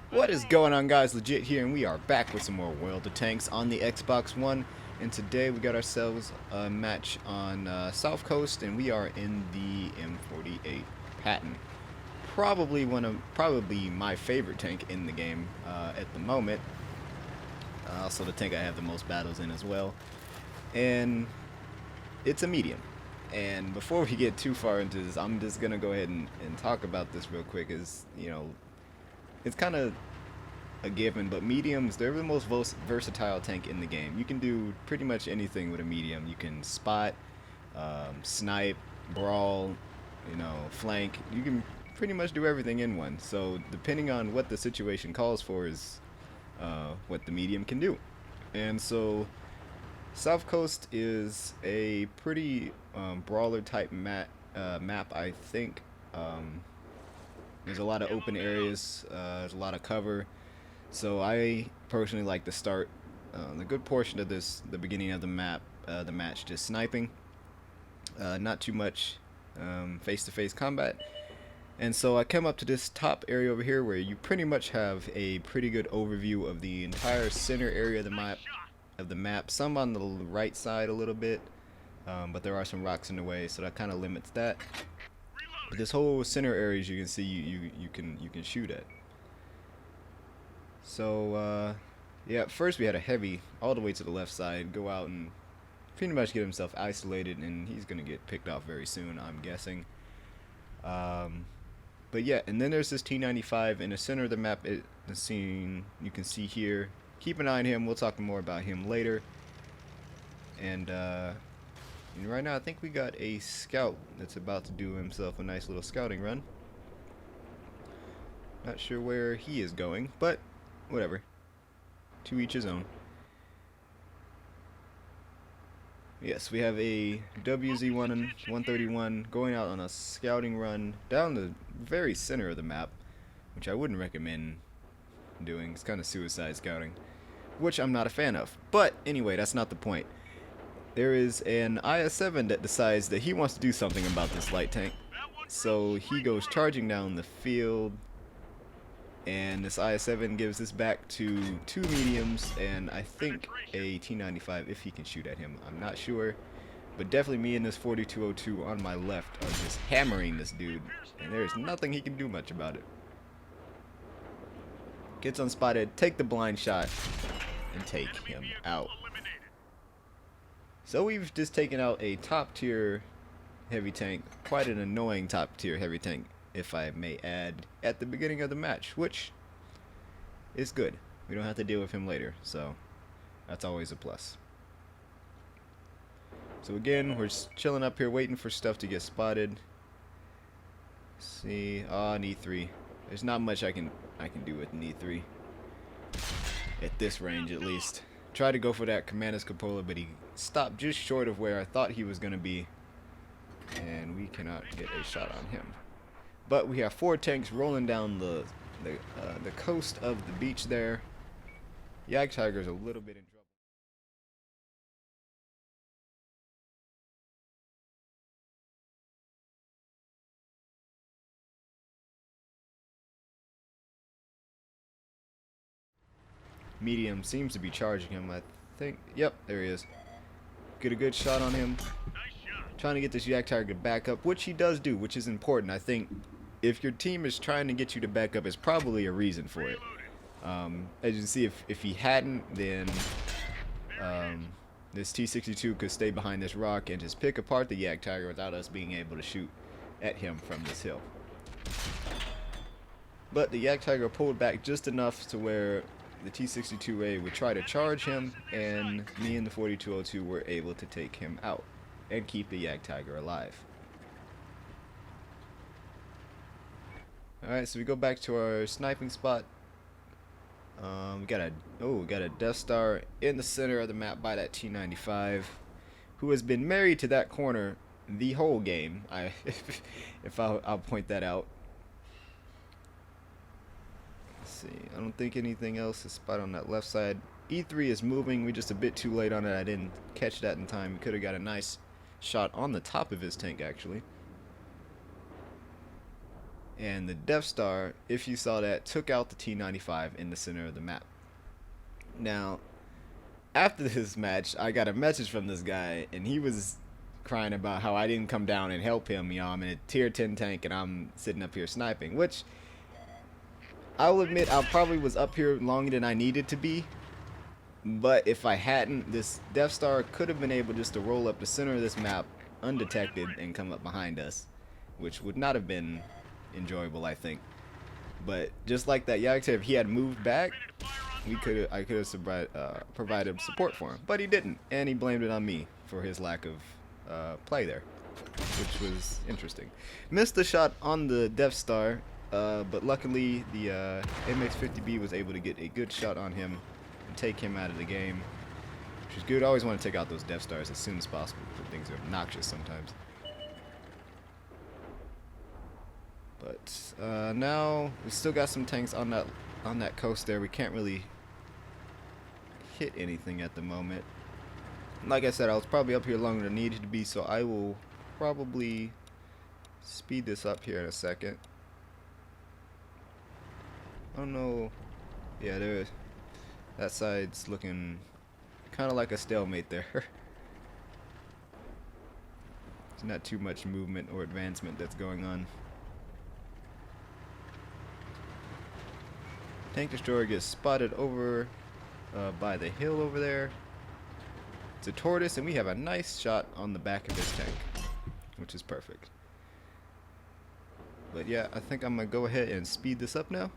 What is going on, guys? Legit here, and we are back with some more World of Tanks on the Xbox One. And today we got ourselves a match on South Coast, and we are in the M48 Patton. Probably my favorite tank in the game at the moment. Also the tank I have the most battles in as well. And it's a medium. And before we get too far into this, I'm just gonna go ahead and talk about this real quick. It's kind of a given, but mediums, they're the most versatile tank in the game. You can do pretty much anything with a medium. You can spot, snipe, brawl, flank. You can pretty much do everything in one. So depending on what the situation calls for is what the medium can do. And so South Coast is a pretty brawler type map, I think. There's a lot of open areas, there's a lot of cover, so I personally like to start a good portion of the beginning of the match, just sniping, not too much face-to-face combat. And so I come up to this top area over here where you pretty much have a pretty good overview of the entire center area of the map, some on the right side a little bit, but there are some rocks in the way, so that kind of limits that. But this whole center area, as you can see, you can shoot at. So yeah, first we had a heavy all the way to the left side go out and pretty much get himself isolated, and he's gonna get picked off very soon, I'm guessing. But yeah, and then there's this T95 in the center of the map. The scene you can see here. Keep an eye on him. We'll talk more about him later. And right now I think we got a scout that's about to do himself a nice little scouting run. Not sure where he is going, but whatever. To each his own. Yes, we have a WZ-131 going out on a scouting run down the very center of the map, which I wouldn't recommend doing. It's kind of suicide scouting, which I'm not a fan of. But anyway, that's not the point. There is an IS-7 that decides that he wants to do something about this light tank. So he goes charging down the field, and this IS-7 gives this back to two mediums and I think a T95 if he can shoot at him. I'm not sure, but definitely me and this 4202 on my left are just hammering this dude, and there's nothing he can do much about it. Gets unspotted, take the blind shot, and take him out. So we've just taken out a top tier heavy tank, quite an annoying top tier heavy tank, if I may add, at the beginning of the match, which is good. We don't have to deal with him later, so that's always a plus. So again, we're just chilling up here waiting for stuff to get spotted. Let's see, an E3. There's not much I can do with an E3 at this range, at least. Tried to go for that Commander's Cupola, but he stopped just short of where I thought he was going to be, and we cannot get a shot on him. But we have four tanks rolling down the coast of the beach there. Jagdtiger's a little bit in trouble. Medium seems to be charging him, I think. Yep, there he is. Get a good shot on him. Trying to get this Jagdtiger to back up, which he does do, which is important. I think if your team is trying to get you to back up, it's probably a reason for it. As you can see, if he hadn't, then this T62 could stay behind this rock and just pick apart the Jagdtiger without us being able to shoot at him from this hill. But the Jagdtiger pulled back just enough to where the T62A would try to charge him, and me and the 4202 were able to take him out and keep the Jagdtiger alive. Alright, so we go back to our sniping spot. We got a Death Star in the center of the map by that T95, who has been married to that corner the whole game. I'll point that out. Let's see, I don't think anything else is spotted on that left side. E3 is moving, we're just a bit too late on it. I didn't catch that in time. We could have got a nice shot on the top of his tank, actually. And the Death Star, if you saw that, took out the T-95 in the center of the map. Now, after this match, I got a message from this guy, and he was crying about how I didn't come down and help him. You know, I'm in a tier 10 tank, and I'm sitting up here sniping, which I'll admit I probably was up here longer than I needed to be. But if I hadn't, this Death Star could have been able just to roll up the center of this map undetected and come up behind us, which would not have been enjoyable, I think. But just like that, Yagter, if he had moved back, I could have provided support for him, but he didn't, and he blamed it on me for his lack of play there, which was interesting. Missed the shot on the Death Star, but luckily the MX-50B was able to get a good shot on him and take him out of the game, which is good. I always want to take out those Death Stars as soon as possible, because things are obnoxious sometimes. But now we still got some tanks on that coast there. We can't really hit anything at the moment. Like I said, I was probably up here longer than I needed to be, so I will probably speed this up here in a second. I don't know. Yeah, that side's looking kind of like a stalemate there. There's not too much movement or advancement that's going on. Tank destroyer gets spotted over by the hill over there. It's a tortoise, and we have a nice shot on the back of this tank, which is perfect. But yeah, I think I'm gonna go ahead and speed this up now.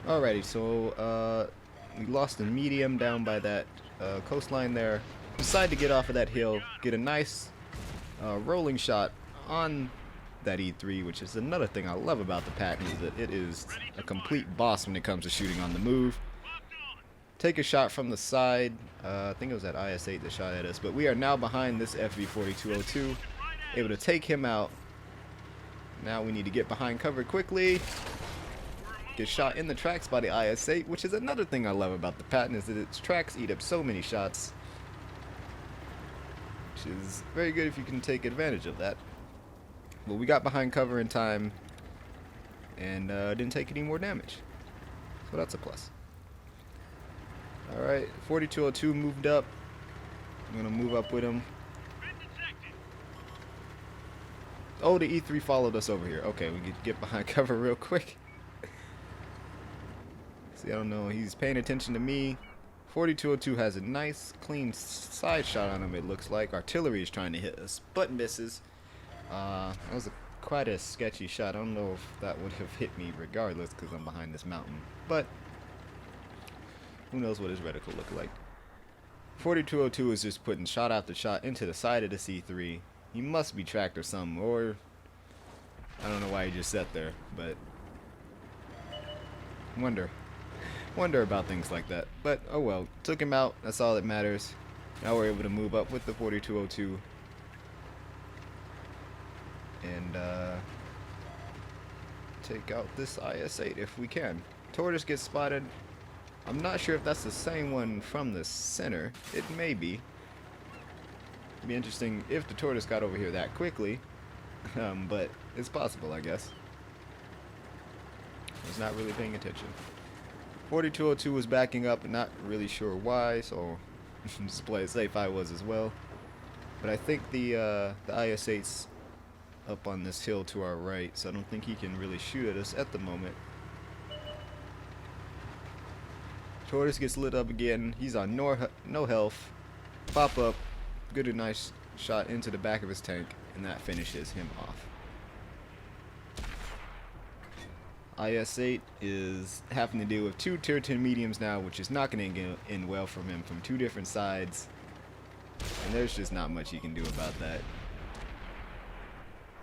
Alrighty, so we lost a medium down by that coastline there. Decided to get off of that hill, get a nice rolling shot on that E3, which is another thing I love about the Patton, is that it is a complete boss when it comes to shooting on the move. Take a shot from the side. I think it was that IS-8 that shot at us, but we are now behind this FV-4202, able to take him out. Now we need to get behind cover quickly. Get shot in the tracks by the IS-8, which is another thing I love about the Patton, is that its tracks eat up so many shots, which is very good if you can take advantage of that. But we got behind cover in time and didn't take any more damage, so that's a plus. Alright, 4202 moved up. I'm gonna move up with him. Oh, the E3 followed us over here. Okay, we could get behind cover real quick. See, I don't know, he's paying attention to me. 4202 has a nice, clean side shot on him, it looks like. Artillery is trying to hit us, but misses. That was quite a sketchy shot. I don't know if that would have hit me regardless, because I'm behind this mountain. But who knows what his reticle looked like. 4202 is just putting shot after shot into the side of the C3. He must be tracked or something, or I don't know why he just sat there, but wonder about things like that. But oh well, took him out, that's all that matters. Now we're able to move up with the 4202 and take out this IS-8 if we can. Tortoise gets spotted. I'm not sure if that's the same one from the center. It may be. It'd be interesting if the tortoise got over here that quickly, but it's possible, I guess. I was not really paying attention. 4202 was backing up, and not really sure why, so just play it safe. I was as well. But I think the IS-8's up on this hill to our right, so I don't think he can really shoot at us at the moment. Tortoise gets lit up again. He's on no health. Pop up. Good and nice shot into the back of his tank, and that finishes him off. IS-8 is having to deal with two tier 10 mediums now, which is not going to end well from him from two different sides. And there's just not much he can do about that.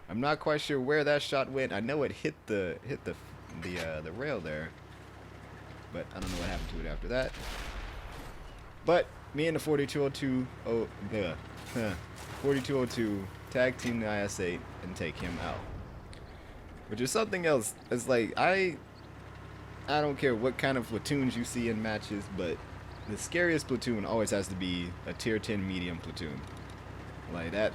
I'm not quite sure where that shot went. I know it hit the rail there, but I don't know what happened to it after that. But me and the 4202 tag team the IS-8 and take him out. Which is something else. It's like I don't care what kind of platoons you see in matches, but the scariest platoon always has to be a tier 10 medium platoon. Like that,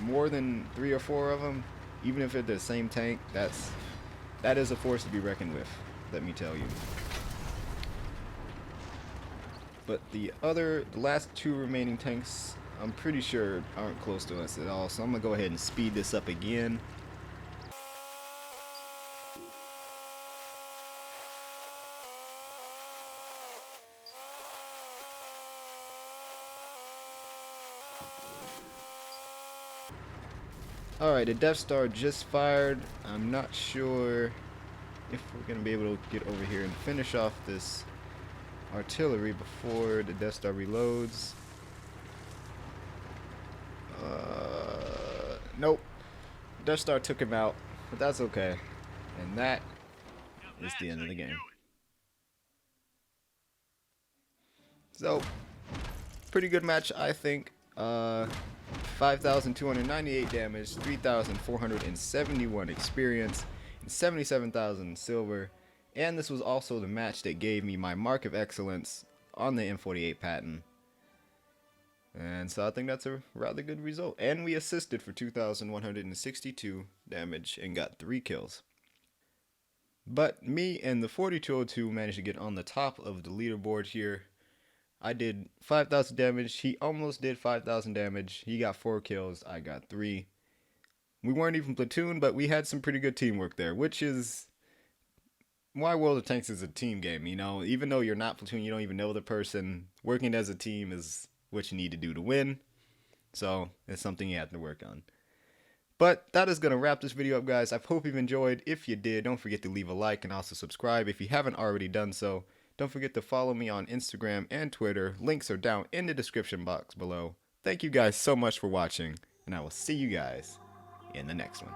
more than 3 or 4 of them, even if they're the same tank, that is a force to be reckoned with, let me tell you. But the last 2 remaining tanks, I'm pretty sure aren't close to us at all, so I'm gonna go ahead and speed this up again. Alright, the Death Star just fired. I'm not sure if we're going to be able to get over here and finish off this artillery before the Death Star reloads. Nope. Death Star took him out, but that's okay. And that is the end of the game. So, pretty good match, I think. 5,298 damage, 3,471 experience, and 77,000 silver. And this was also the match that gave me my mark of excellence on the M48 Patton. And so I think that's a rather good result. And we assisted for 2,162 damage and got 3 kills. But me and the 4202 managed to get on the top of the leaderboard here. I did 5,000 damage. He almost did 5,000 damage. He got 4 kills. I got 3. We weren't even platoon, but we had some pretty good teamwork there, which is why World of Tanks is a team game, you know? Even though you're not platoon, you don't even know the person. Working as a team is what you need to do to win. So it's something you have to work on. But that is going to wrap this video up, guys. I hope you've enjoyed. If you did, don't forget to leave a like and also subscribe if you haven't already done so. Don't forget to follow me on Instagram and Twitter. Links are down in the description box below. Thank you guys so much for watching, and I will see you guys in the next one.